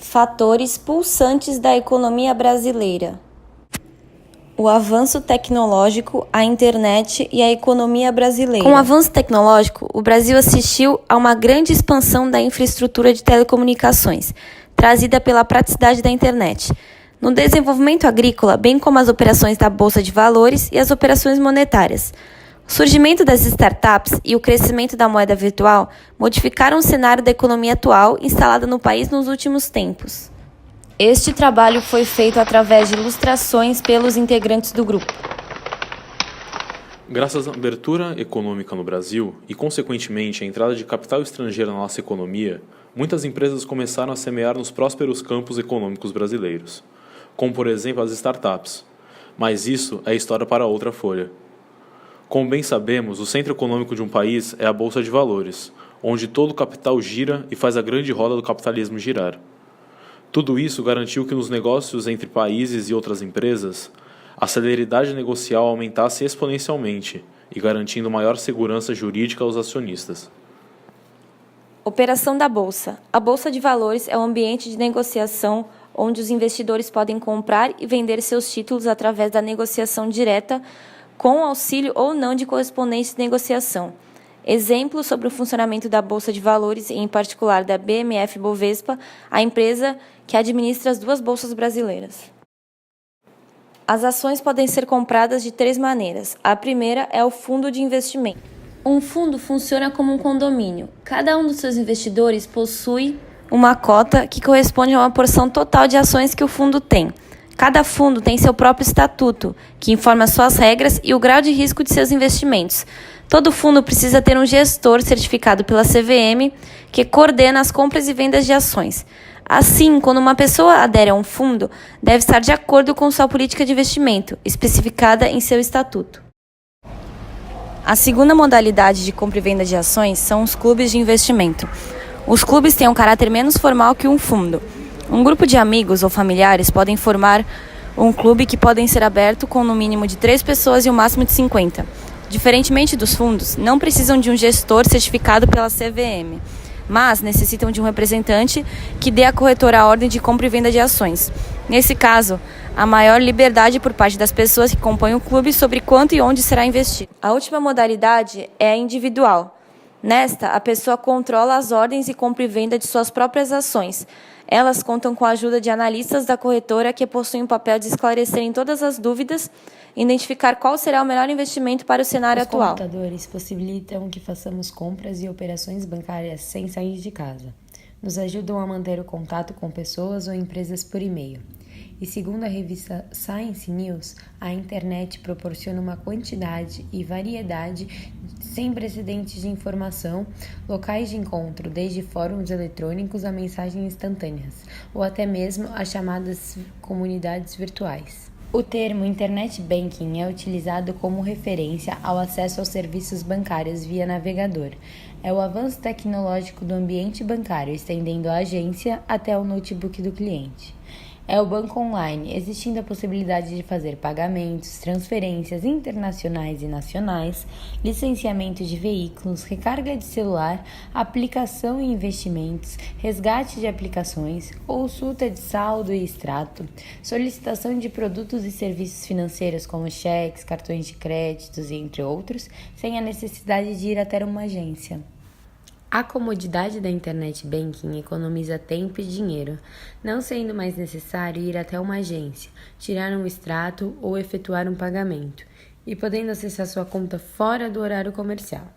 Fatores pulsantes da economia brasileira. O avanço tecnológico, a internet e a economia brasileira. Com o avanço tecnológico, o Brasil assistiu a uma grande expansão da infraestrutura de telecomunicações, trazida pela praticidade da internet. No desenvolvimento agrícola, bem como as operações da Bolsa de Valores e as operações monetárias. O surgimento das startups e o crescimento da moeda virtual modificaram o cenário da economia atual instalada no país nos últimos tempos. Este trabalho foi feito através de ilustrações pelos integrantes do grupo. Graças à abertura econômica no Brasil e, consequentemente, à entrada de capital estrangeiro na nossa economia, muitas empresas começaram a semear nos prósperos campos econômicos brasileiros, como, por exemplo, as startups. Mas isso é história para outra folha. Como bem sabemos, o centro econômico de um país é a Bolsa de Valores, onde todo o capital gira e faz a grande roda do capitalismo girar. Tudo isso garantiu que nos negócios entre países e outras empresas, a celeridade negocial aumentasse exponencialmente e garantindo maior segurança jurídica aos acionistas. Operação da Bolsa. A Bolsa de Valores é um ambiente de negociação onde os investidores podem comprar e vender seus títulos através da negociação direta, com auxílio ou não de correspondentes de negociação. Exemplos sobre o funcionamento da Bolsa de Valores, em particular da BMF Bovespa, a empresa que administra as duas bolsas brasileiras. As ações podem ser compradas de 3 maneiras. A primeira é o fundo de investimento. Um fundo funciona como um condomínio. Cada um dos seus investidores possui uma cota que corresponde a uma porção total de ações que o fundo tem. Cada fundo tem seu próprio estatuto, que informa suas regras e o grau de risco de seus investimentos. Todo fundo precisa ter um gestor certificado pela CVM, que coordena as compras e vendas de ações. Assim, quando uma pessoa adere a um fundo, deve estar de acordo com sua política de investimento, especificada em seu estatuto. A segunda modalidade de compra e venda de ações são os clubes de investimento. Os clubes têm um caráter menos formal que um fundo. Um grupo de amigos ou familiares podem formar um clube que pode ser aberto com no mínimo de 3 pessoas e um máximo de 50. Diferentemente dos fundos, não precisam de um gestor certificado pela CVM, mas necessitam de um representante que dê à corretora a ordem de compra e venda de ações. Nesse caso, há maior liberdade por parte das pessoas que compõem o clube sobre quanto e onde será investido. A última modalidade é a individual. Nesta, a pessoa controla as ordens e compra e venda de suas próprias ações. Elas contam com a ajuda de analistas da corretora que possuem o papel de esclarecerem todas as dúvidas e identificar qual será o melhor investimento para o cenário atual. Os computadores possibilitam que façamos compras e operações bancárias sem sair de casa. Nos ajudam a manter o contato com pessoas ou empresas por e-mail. E segundo a revista Science News, a internet proporciona uma quantidade e variedade sem precedentes de informação, locais de encontro, desde fóruns eletrônicos a mensagens instantâneas, ou até mesmo as chamadas comunidades virtuais. O termo Internet Banking é utilizado como referência ao acesso aos serviços bancários via navegador. É o avanço tecnológico do ambiente bancário, estendendo a agência até o notebook do cliente. É o banco online, existindo a possibilidade de fazer pagamentos, transferências internacionais e nacionais, licenciamento de veículos, recarga de celular, aplicação e investimentos, resgate de aplicações, consulta de saldo e extrato, solicitação de produtos e serviços financeiros como cheques, cartões de créditos, entre outros, sem a necessidade de ir até uma agência. A comodidade da Internet Banking economiza tempo e dinheiro, não sendo mais necessário ir até uma agência, tirar um extrato ou efetuar um pagamento, e podendo acessar sua conta fora do horário comercial.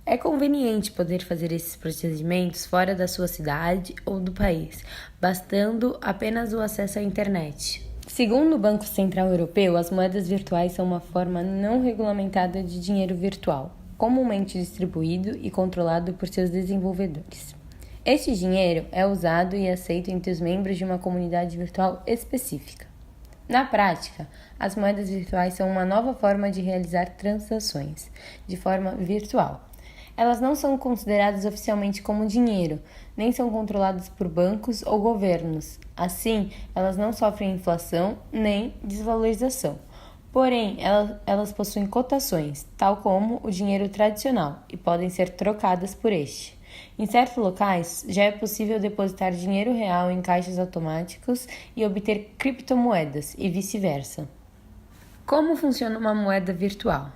É conveniente poder fazer esses procedimentos fora da sua cidade ou do país, bastando apenas o acesso à internet. Segundo o Banco Central Europeu, as moedas virtuais são uma forma não regulamentada de dinheiro virtual, comumente distribuído e controlado por seus desenvolvedores. Este dinheiro é usado e aceito entre os membros de uma comunidade virtual específica. Na prática, as moedas virtuais são uma nova forma de realizar transações, de forma virtual. Elas não são consideradas oficialmente como dinheiro, nem são controladas por bancos ou governos. Assim, elas não sofrem inflação nem desvalorização. Porém, elas possuem cotações, tal como o dinheiro tradicional, e podem ser trocadas por este. Em certos locais, já é possível depositar dinheiro real em caixas automáticos e obter criptomoedas, e vice-versa. Como funciona uma moeda virtual?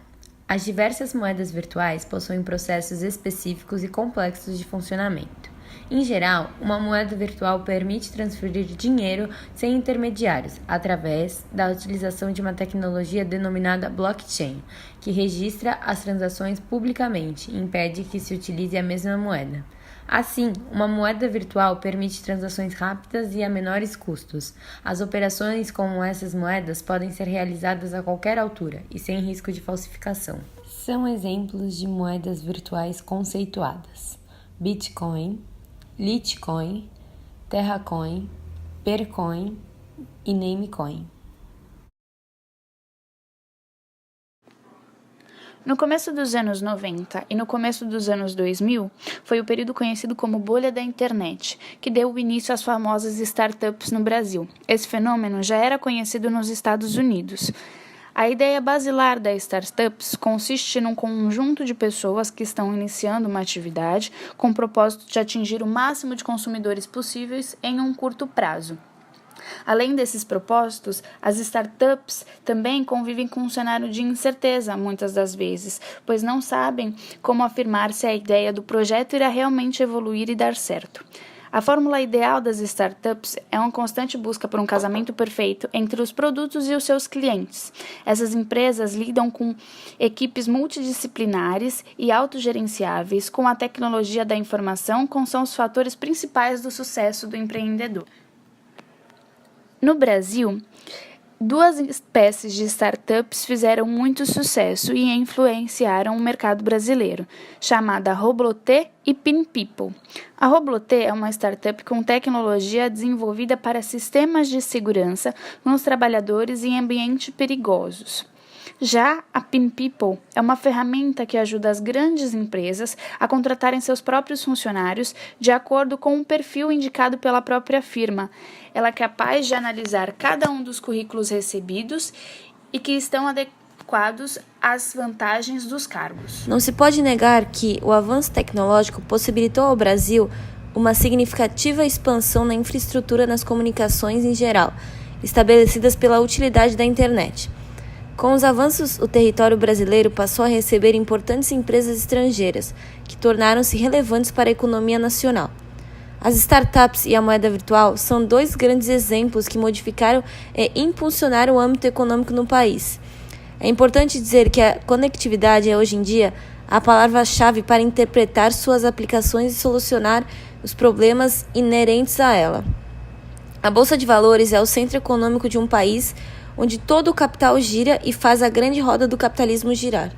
As diversas moedas virtuais possuem processos específicos e complexos de funcionamento. Em geral, uma moeda virtual permite transferir dinheiro sem intermediários, através da utilização de uma tecnologia denominada blockchain, que registra as transações publicamente e impede que se utilize a mesma moeda. Assim, uma moeda virtual permite transações rápidas e a menores custos. As operações com essas moedas podem ser realizadas a qualquer altura e sem risco de falsificação. São exemplos de moedas virtuais conceituadas: Bitcoin, Litecoin, Terracoin, Percoin e Namecoin. No começo dos anos 90 e no começo dos anos 2000, foi o período conhecido como bolha da internet, que deu início às famosas startups no Brasil. Esse fenômeno já era conhecido nos Estados Unidos. A ideia basilar das startups consiste num conjunto de pessoas que estão iniciando uma atividade com o propósito de atingir o máximo de consumidores possíveis em um curto prazo. Além desses propósitos, as startups também convivem com um cenário de incerteza, muitas das vezes, pois não sabem como afirmar se a ideia do projeto irá realmente evoluir e dar certo. A fórmula ideal das startups é uma constante busca por um casamento perfeito entre os produtos e os seus clientes. Essas empresas lidam com equipes multidisciplinares e autogerenciáveis, com a tecnologia da informação como são os fatores principais do sucesso do empreendedor. No Brasil, duas espécies de startups fizeram muito sucesso e influenciaram o mercado brasileiro, chamada Robloté e PinPeople. A Robloté é uma startup com tecnologia desenvolvida para sistemas de segurança nos trabalhadores em ambientes perigosos. Já a PinPeople é uma ferramenta que ajuda as grandes empresas a contratarem seus próprios funcionários de acordo com o perfil indicado pela própria firma. Ela é capaz de analisar cada um dos currículos recebidos e que estão adequados às vantagens dos cargos. Não se pode negar que o avanço tecnológico possibilitou ao Brasil uma significativa expansão na infraestrutura nas comunicações em geral, estabelecidas pela utilidade da internet. Com os avanços, o território brasileiro passou a receber importantes empresas estrangeiras, que tornaram-se relevantes para a economia nacional. As startups e a moeda virtual são dois grandes exemplos que modificaram e impulsionaram o âmbito econômico no país. É importante dizer que a conectividade é, hoje em dia, a palavra-chave para interpretar suas aplicações e solucionar os problemas inerentes a ela. A Bolsa de Valores é o centro econômico de um país onde todo o capital gira e faz a grande roda do capitalismo girar.